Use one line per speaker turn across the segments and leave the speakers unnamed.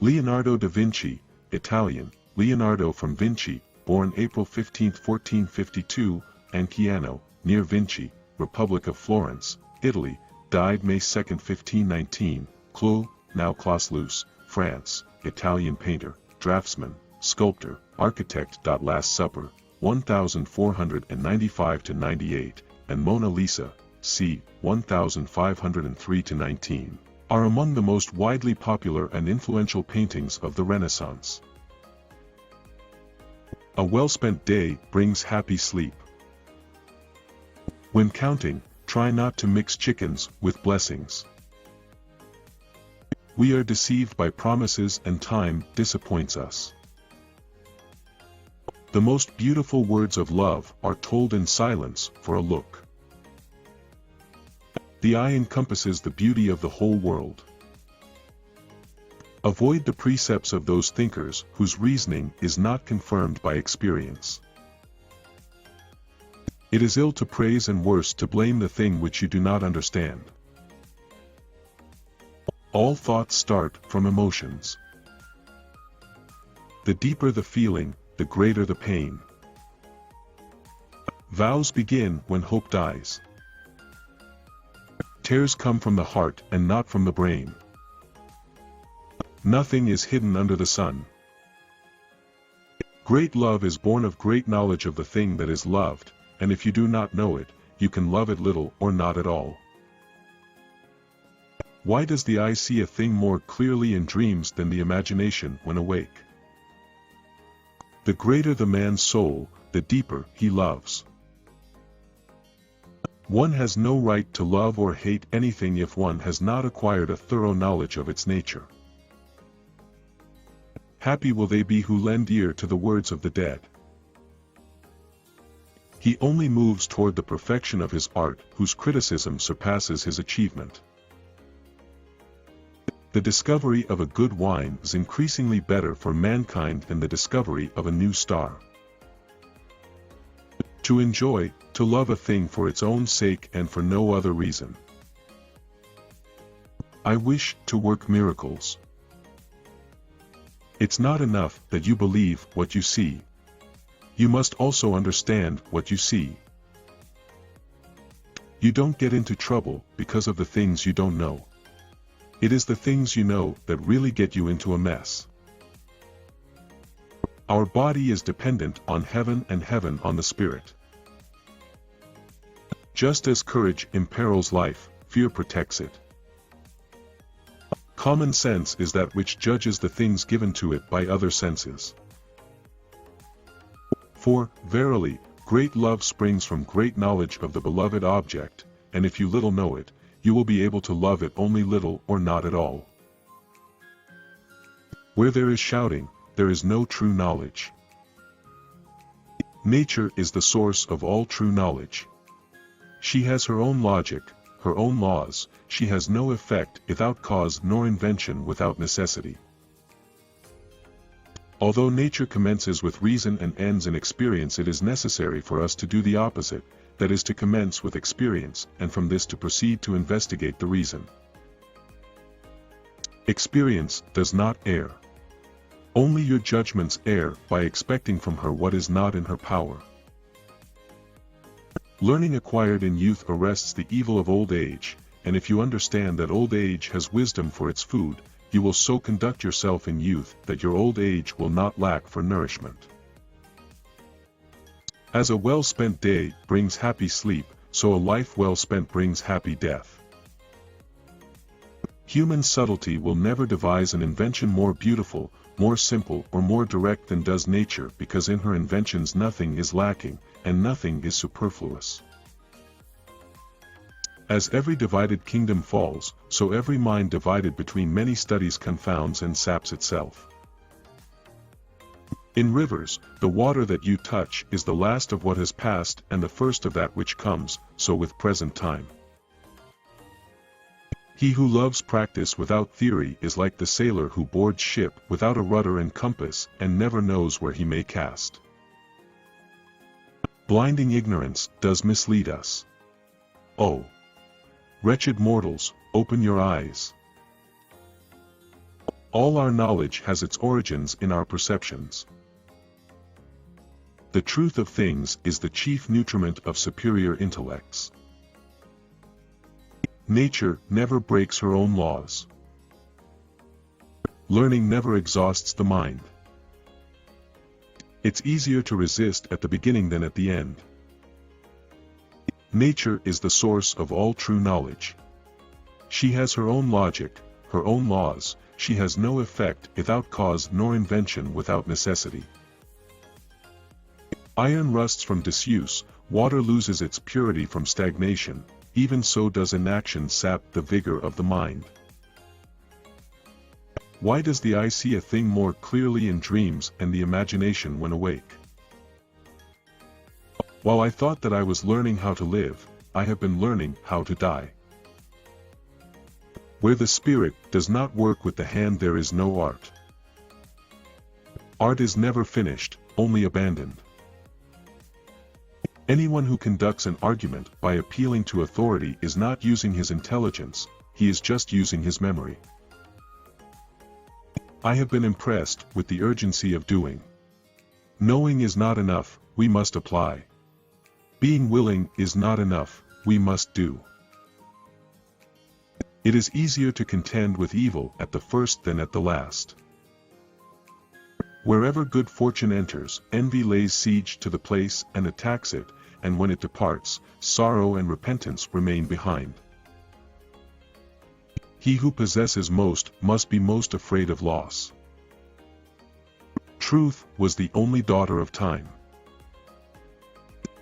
Leonardo da Vinci, Italian, Leonardo from Vinci, born April 15, 1452, Anciano, near Vinci, Republic of Florence, Italy, died May 2, 1519, Clos, now Clos, France, Italian painter, draftsman, sculptor, architect. Last Supper, 1495-98, and Mona Lisa, c. 1503-19, are among the most widely popular and influential paintings of the Renaissance. A well-spent day brings happy sleep. When counting, try not to mix chickens with blessings. We are deceived by promises and time disappoints us. The most beautiful words of love are told in silence for a look. The eye encompasses the beauty of the whole world. Avoid the precepts of those thinkers whose reasoning is not confirmed by experience. It is ill to praise and worse to blame the thing which you do not understand. All thoughts start from emotions. The deeper the feeling, the greater the pain. Vows begin when hope dies. Tears come from the heart and not from the brain. Nothing is hidden under the sun. Great love is born of great knowledge of the thing that is loved, and if you do not know it, you can love it little or not at all. Why does the eye see a thing more clearly in dreams than the imagination when awake? The greater the man's soul, the deeper he loves. One has no right to love or hate anything if one has not acquired a thorough knowledge of its nature. Happy will they be who lend ear to the words of the dead. He only moves toward the perfection of his art whose criticism surpasses his achievement. The discovery of a good wine is increasingly better for mankind than the discovery of a new star. To enjoy, to love a thing for its own sake and for no other reason. I wish to work miracles. It's not enough that you believe what you see. You must also understand what you see. You don't get into trouble because of the things you don't know. It is the things you know that really get you into a mess. Our body is dependent on heaven and heaven on the spirit. Just as courage imperils life, fear protects it. Common sense is that which judges the things given to it by other senses. For, verily, great love springs from great knowledge of the beloved object, and if you little know it, you will be able to love it only little or not at all. Where there is shouting, there is no true knowledge. Nature is the source of all true knowledge. She has her own logic, her own laws, she has no effect without cause nor invention without necessity. Although nature commences with reason and ends in experience, it is necessary for us to do the opposite, that is to commence with experience, and from this to proceed to investigate the reason. Experience does not err. Only your judgments err by expecting from her what is not in her power. Learning acquired in youth arrests the evil of old age, and if you understand that old age has wisdom for its food, you will so conduct yourself in youth that your old age will not lack for nourishment. As a well-spent day brings happy sleep, so a life well spent brings happy death. Human subtlety will never devise an invention more beautiful, more simple or more direct than does nature, because in her inventions nothing is lacking, and nothing is superfluous. As every divided kingdom falls, so every mind divided between many studies confounds and saps itself. In rivers, the water that you touch is the last of what has passed and the first of that which comes, so with present time. He who loves practice without theory is like the sailor who boards ship without a rudder and compass and never knows where he may cast. Blinding ignorance does mislead us. Oh! Wretched mortals, open your eyes. All our knowledge has its origins in our perceptions. The truth of things is the chief nutriment of superior intellects. Nature never breaks her own laws. Learning never exhausts the mind. It's easier to resist at the beginning than at the end. Nature is the source of all true knowledge. She has her own logic, her own laws. She has no effect without cause nor invention without necessity. Iron rusts from disuse, water loses its purity from stagnation, even so does inaction sap the vigor of the mind. Why does the eye see a thing more clearly in dreams and the imagination when awake? While I thought that I was learning how to live, I have been learning how to die. Where the spirit does not work with the hand there is no art. Art is never finished, only abandoned. Anyone who conducts an argument by appealing to authority is not using his intelligence, he is just using his memory. I have been impressed with the urgency of doing. Knowing is not enough, we must apply. Being willing is not enough, we must do. It is easier to contend with evil at the first than at the last. Wherever good fortune enters, envy lays siege to the place and attacks it, and when it departs, sorrow and repentance remain behind. He who possesses most must be most afraid of loss. Truth was the only daughter of time.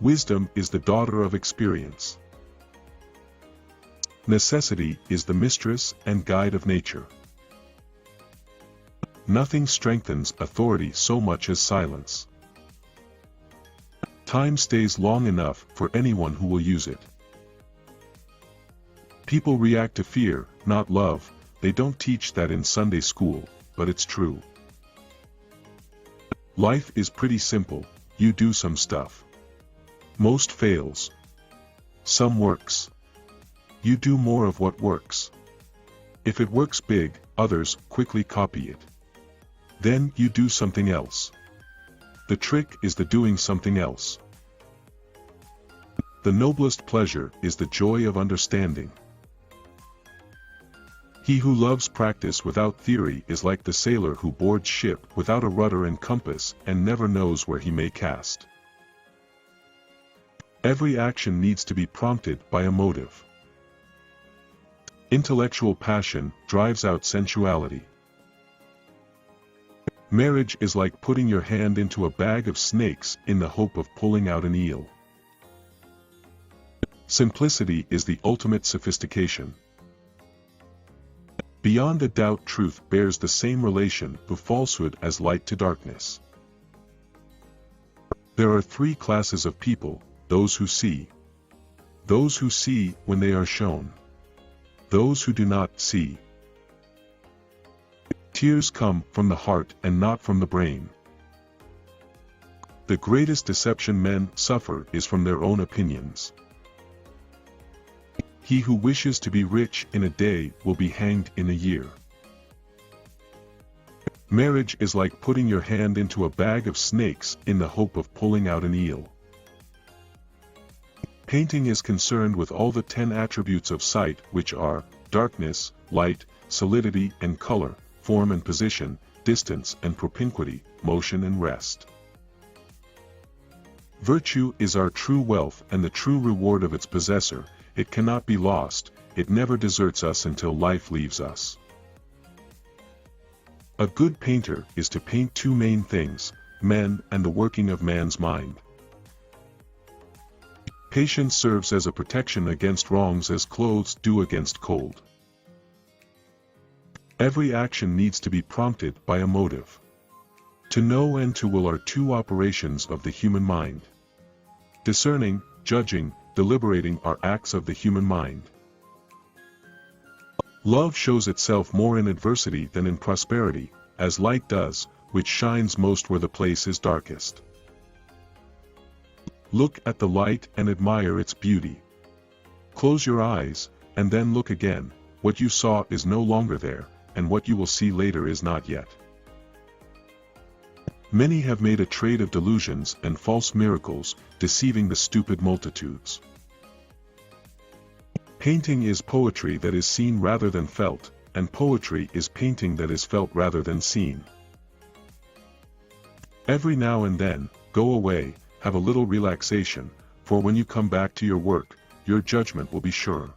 Wisdom is the daughter of experience. Necessity is the mistress and guide of nature. Nothing strengthens authority so much as silence. Time stays long enough for anyone who will use it. People react to fear, not love. They don't teach that in Sunday school, but it's true. Life is pretty simple, you do some stuff. Most fails. Some works. You do more of what works. If it works big, others quickly copy it. Then you do something else. The trick is the doing something else. The noblest pleasure is the joy of understanding. He who loves practice without theory is like the sailor who boards ship without a rudder and compass and never knows where he may cast. Every action needs to be prompted by a motive. Intellectual passion drives out sensuality. Marriage is like putting your hand into a bag of snakes in the hope of pulling out an eel. Simplicity is the ultimate sophistication. Beyond a doubt, truth bears the same relation to falsehood as light to darkness. There are three classes of people: those who see, those who see when they are shown, those who do not see. Tears come from the heart and not from the brain. The greatest deception men suffer is from their own opinions. He who wishes to be rich in a day will be hanged in a year. Marriage is like putting your hand into a bag of snakes in the hope of pulling out an eel. Painting is concerned with all the 10 attributes of sight, which are darkness, light, solidity and color, form and position, distance and propinquity, motion and rest. Virtue is our true wealth and the true reward of its possessor. It cannot be lost, it never deserts us until life leaves us. A good painter is to paint two main things: men and the working of man's mind. Patience serves as a protection against wrongs as clothes do against cold. Every action needs to be prompted by a motive. To know and to will are two operations of the human mind. Discerning, judging, deliberating are acts of the human mind. Love shows itself more in adversity than in prosperity, as light does, which shines most where the place is darkest. Look at the light and admire its beauty. Close your eyes, and then look again. What you saw is no longer there, and what you will see later is not yet. Many have made a trade of delusions and false miracles, deceiving the stupid multitudes. Painting is poetry that is seen rather than felt, and poetry is painting that is felt rather than seen. Every now and then, go away, have a little relaxation, for when you come back to your work, your judgment will be sure.